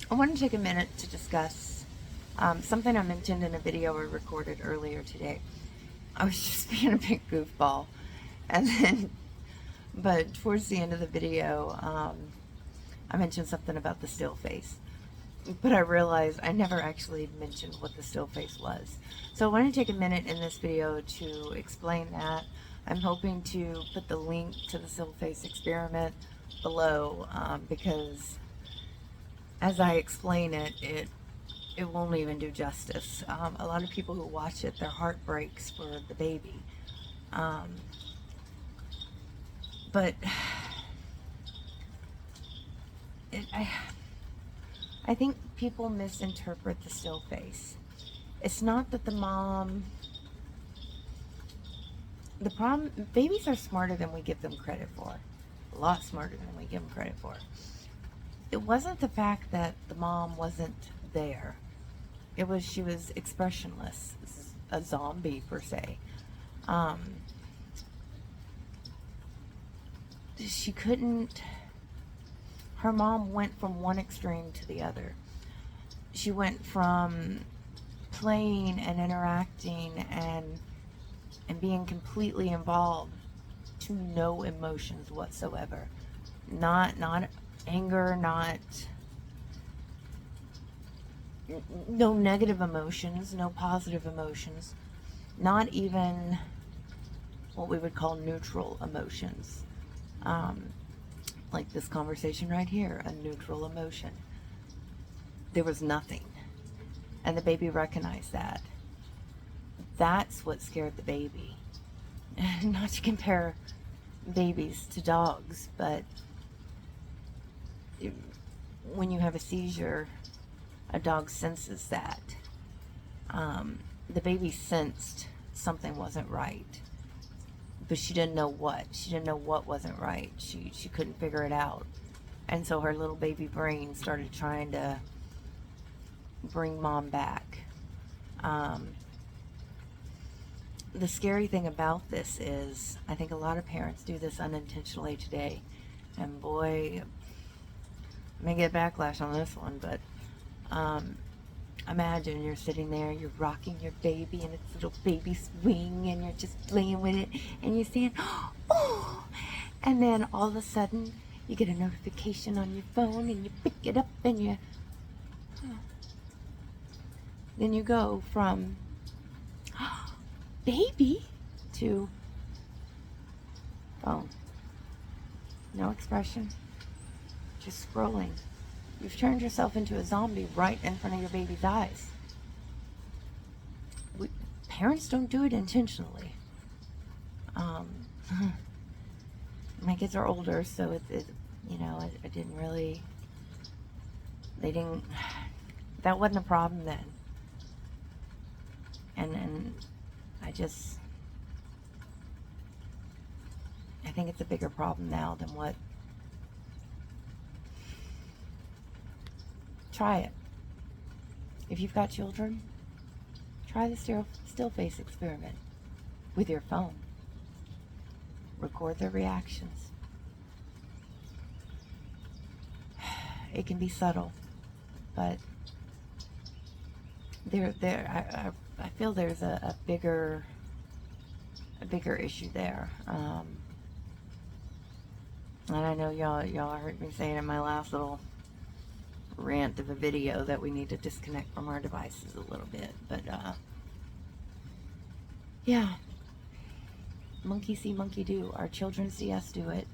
I want to take a minute to discuss something I mentioned in a video I recorded earlier today. I was just being a big goofball, and then, but towards the end of the video, I mentioned something about the still face. But I realized I never actually mentioned what the still face was. So I want to take a minute in this video to explain that. I'm hoping to put the link to the still face experiment below because as I explain it, it won't even do justice. A lot of people who watch it, their heart breaks for the baby. But I think people misinterpret the still face. It's not that the problem, babies are smarter than we give them credit for. A lot smarter than we give them credit for. It wasn't the fact that the mom wasn't there. It was she was expressionless, a zombie per se. She couldn't, her mom went from one extreme to the other. She went from playing and interacting and being completely involved to no emotions whatsoever. Not anger, no negative emotions, no positive emotions, not even what we would call neutral emotions. Like this conversation right here, a neutral emotion. There was nothing. And the baby recognized that. That's what scared the baby. Not to compare babies to dogs, but when you have a seizure, a dog senses that. The baby sensed something wasn't right, but she didn't know what. She didn't know what wasn't right. She couldn't figure it out. And so her little baby brain started trying to bring mom back. The scary thing about this is, I think a lot of parents do this unintentionally today. And boy, I may get backlash on this one, but imagine you're sitting there, you're rocking your baby in its little baby swing, and you're just playing with it, and you're saying, oh, and then all of a sudden, you get a notification on your phone, and you pick it up, and then you go from baby to phone. No expression, just scrolling. You've turned yourself into a zombie right in front of your baby's eyes. Parents don't do it intentionally. My kids are older, so I didn't really, that wasn't a problem then. And I think it's a bigger problem now than what. Try it. If you've got children, try the still face experiment with your phone. Record their reactions. It can be subtle, but I feel there's a bigger issue there. And I know y'all heard me say it in my last little rant of a video that we need to disconnect from our devices a little bit, but yeah, monkey see, monkey do. Our children see us do it.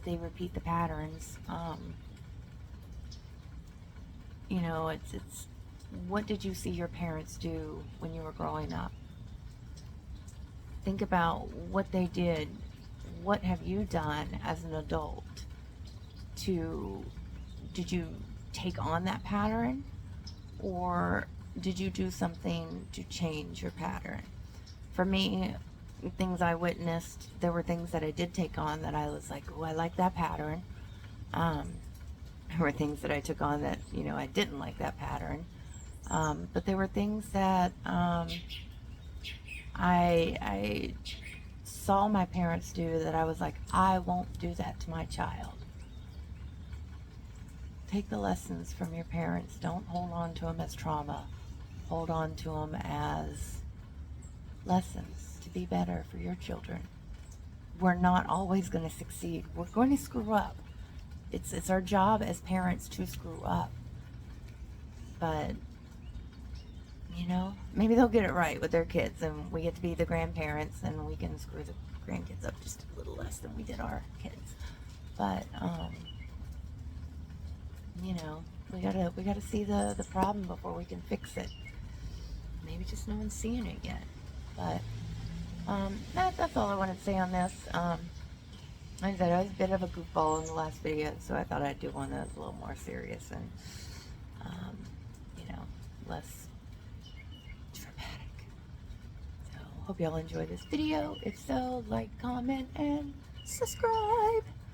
They repeat the patterns. It's what did you see your parents do when you were growing up? Think about what they did. What have you done as an adult? Did you take on that pattern, or did you do something to change your pattern? For me, things I witnessed, there were things that I did take on that I was like, oh, I like that pattern. There were things that I took on that, I didn't like that pattern. But there were things that I saw my parents do that I was like, I won't do that to my child. take the lessons from your parents. Don't hold on to them as trauma. Hold on to them as lessons to be better for your children. We're not always going to succeed. We're going to screw up. It's our job as parents to screw up. But, you know, maybe they'll get it right with their kids, and we get to be the grandparents, and we can screw the grandkids up just a little less than we did our kids. But, you know, we gotta see the problem before we can fix it. Maybe just no one's seeing it yet. But that's all I wanted to say on this. Like I said, I was a bit of a goofball in the last video, so I thought I'd do one that was a little more serious and, you know, less dramatic. So, hope y'all enjoyed this video. If so, like, comment, and subscribe.